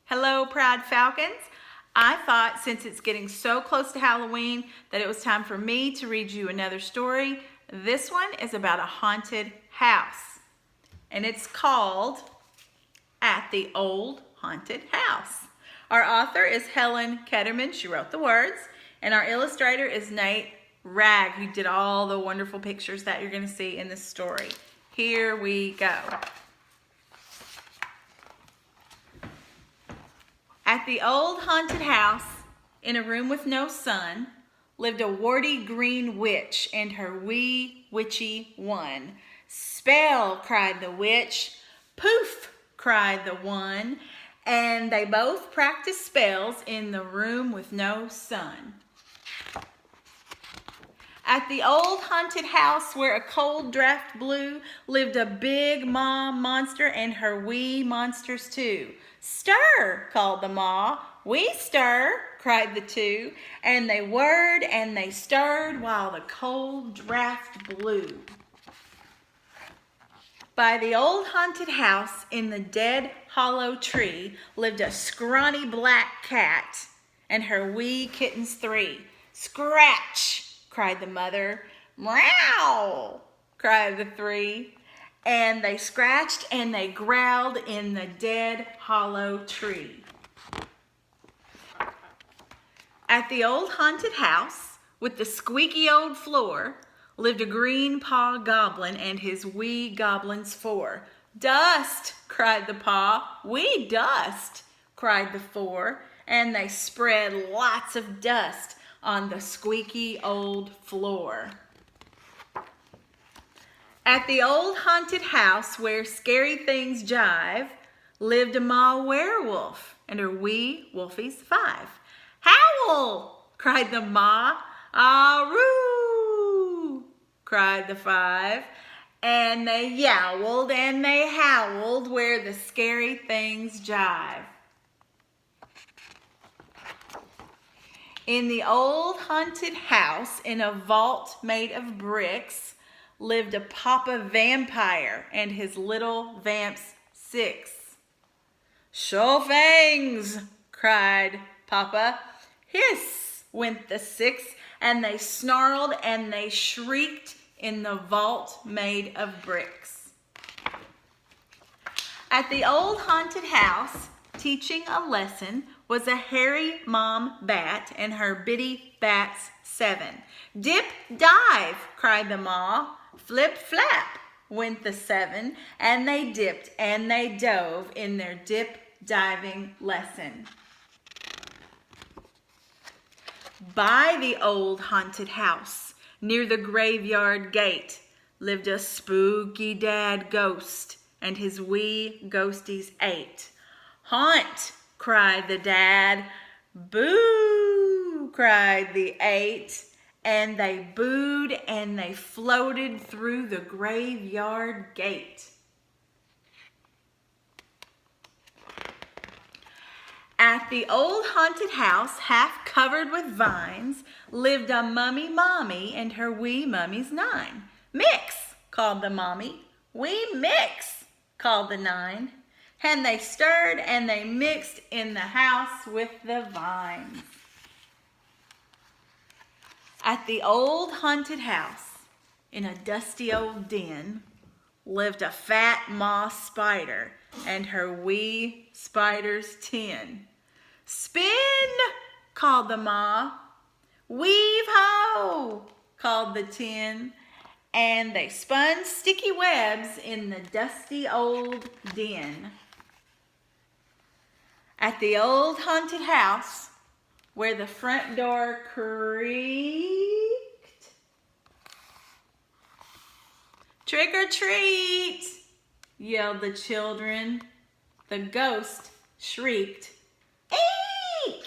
Hello, Proud Falcons. I thought since it's getting so close to Halloween that it was time for me to read you another story. This one is about a haunted house, and it's called At the Old Haunted House. Our author is Helen Ketteman. She wrote the words, and our illustrator is Nate Ragg, who did all the wonderful pictures that you're going to see in this story. Here we go. At the old haunted house, in a room with no sun, lived a warty green witch and her wee witchy one. Spell, cried the witch. Poof, cried the one. And they both practiced spells in the room with no sun. At the old haunted house where a cold draft blew, lived a big ma monster and her wee monsters too. Stir, called the ma. We stir, cried the two. And they whirred and they stirred while the cold draft blew. By the old haunted house in the dead hollow tree lived a scrawny black cat and her wee kittens three. Scratch, cried the mother. Meow, cried the three. And they scratched and they growled in the dead hollow tree. At the old haunted house with the squeaky old floor lived a green paw goblin and his wee goblins four. Dust, cried the paw. We dust, cried the four. And they spread lots of dust on the squeaky old floor. At the old haunted house where scary things jive lived a ma werewolf and her wee wolfies five. Howl, cried the ma. Ah-roo, cried the five. And they yowled and they howled where the scary things jive. In the old haunted house in a vault made of bricks lived a papa vampire and his little vamps six. Show fangs, cried papa. Hiss, went the six, and they snarled and they shrieked in the vault made of bricks. At the old haunted house, teaching a lesson, was a hairy mom bat and her bitty bats seven. Dip, dive, cried the ma. Flip, flap, went the seven, and they dipped and they dove in their dip diving lesson. By the old haunted house, near the graveyard gate, lived a spooky dad ghost and his wee ghosties eight. Haunt, cried the dad. Boo, cried the eight. And they booed and they floated through the graveyard gate. At the old haunted house, half covered with vines, lived a mummy mommy and her wee mummies nine. Mix, called the mommy. We mix, called the nine. And they stirred and they mixed in the house with the vines. At the old haunted house, in a dusty old den, lived a fat ma spider and her wee spiders 10. Spin, called the ma. Weave ho, called the 10. And they spun sticky webs in the dusty old den. At the old haunted house, where the front door creaked. Trick or treat, yelled the children. The ghost shrieked, eek!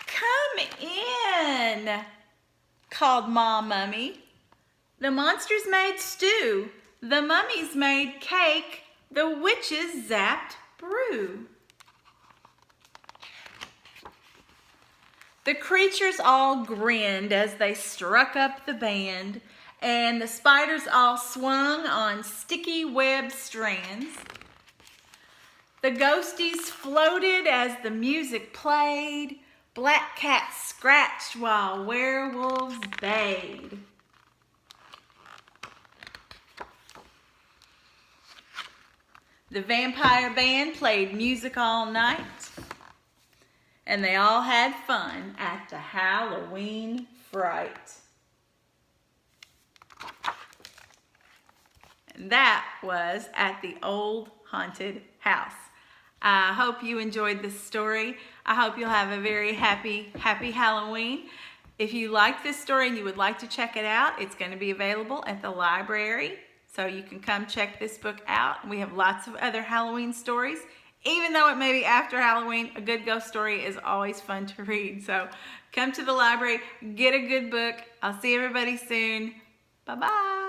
Come in, called Ma Mummy. The monsters made stew, the mummies made cake, the witches zapped brew. The creatures all grinned as they struck up the band, and the spiders all swung on sticky web strands. The ghosties floated as the music played. Black cats scratched while werewolves bayed. The vampire band played music all night, and they all had fun at the Halloween fright. And that was at the Old Haunted House. I hope you enjoyed this story. I hope you'll have a very happy Halloween. If you like this story and you would like to check it out, it's going to be available at the library. So you can come check this book out. We have lots of other Halloween stories. Even though it may be after Halloween, a good ghost story is always fun to read. So come to the library, get a good book. I'll see everybody soon. Bye-bye.